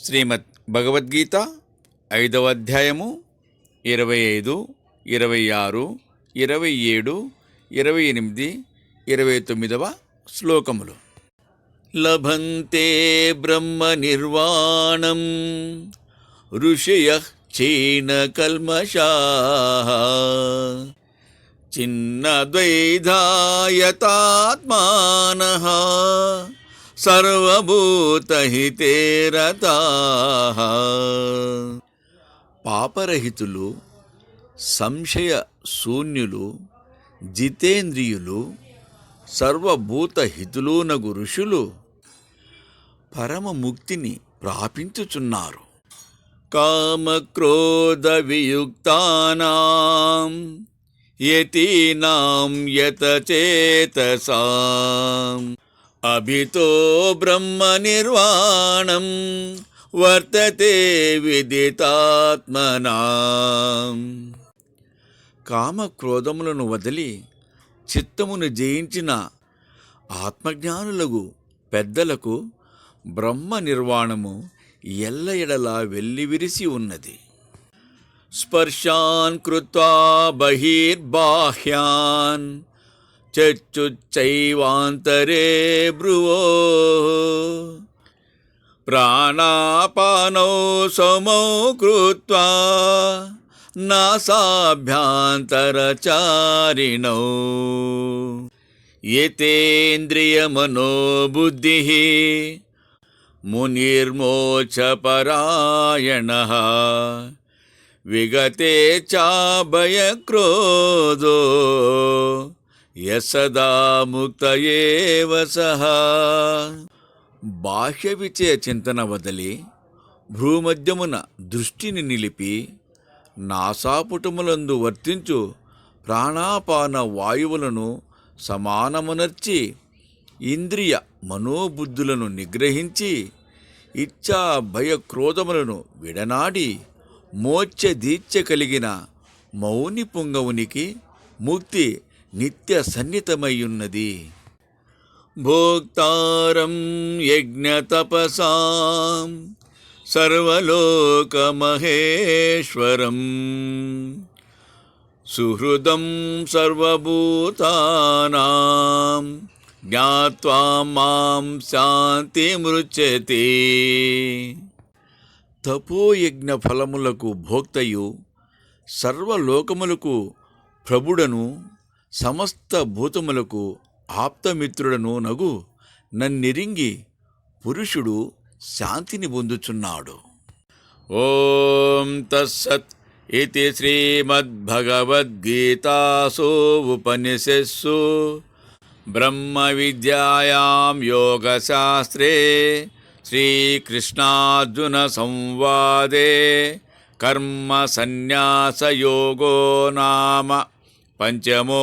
శ్రీమద్ భగవద్గీత 5వ అధ్యాయము 25, 26, 27, 28, 29వ శ్లోకములు. లభంతే బ్రహ్మ నిర్వాణం ఋషయః చైన కల్మషాః చిన్నద్వైధాయతాత్మానః సర్వభూతహితే రతాః. పాపరహితులు, సంశయ శూన్యులు, జితేంద్రియులు, సర్వభూతహితులునగు ఋషులు పరమముక్తిని ప్రాపించుచున్నారు. కామక్రోధ వియుక్తానాం యతీనాం యతచేతసాం అభితో బ్రహ్మ నిర్వాణం వర్తతే విదితాత్మనాం. కామక్రోధములను వదిలి చిత్తమును జయించిన ఆత్మజ్ఞానులకు పెద్దలకు బ్రహ్మ నిర్వాణము ఎల్లయెడలా వెల్లివిరిసి ఉన్నది. స్పర్శాన్ కృత్వా బహిర్బాహ్యాన్ చచ్చుచ్చైవాంతరే భ్రువో ప్రాణాపానౌ సమౌ కృత్వా నాసాభ్యాంతరచారిణౌ యతేంద్రియమనోబుద్ధిః మునిర్మోక్షపరాయణః విగతే చాభయక్రోధో యసదా ముక్త ఏవ సః. బాహ్య విషయ చింతన వదిలి భ్రూమధ్యమున దృష్టిని నిలిపి నాసాపుటములందు వర్తించు ప్రాణాపాన వాయువులను సమానమునర్చి ఇంద్రియ మనోబుద్ధులను నిగ్రహించి ఇచ్ఛా భయ క్రోధములను విడనాడి మోక్ష దీక్ష కలిగిన మౌని పుంగవునికి ముక్తి నిత్య సన్నిహితమయ్యున్నది. భోక్తారం యజ్ఞతపసాం సర్వలోకమహేశ్వరం సుహృదం సర్వభూతానాం జ్ఞాత్వా మాం శాంతిమృచ్యతే. తపోయజ్ఞ ఫలములకు భోక్తయు సర్వలోకములకు ప్రభుడను సమస్త భూతములకు ఆప్తమిత్రుడను నగు నన్నెరింగి పురుషుడు శాంతిని పొందుచున్నాడు. ఓం తస్సత్ ఇతి శ్రీమద్భగవద్గీతాసు ఉపనిషత్సు బ్రహ్మ విద్యాయాం యోగశాస్త్రే శ్రీకృష్ణార్జున సంవాదే కర్మ సన్యాసయోగో నామ పంచమోऽధ్యాయః.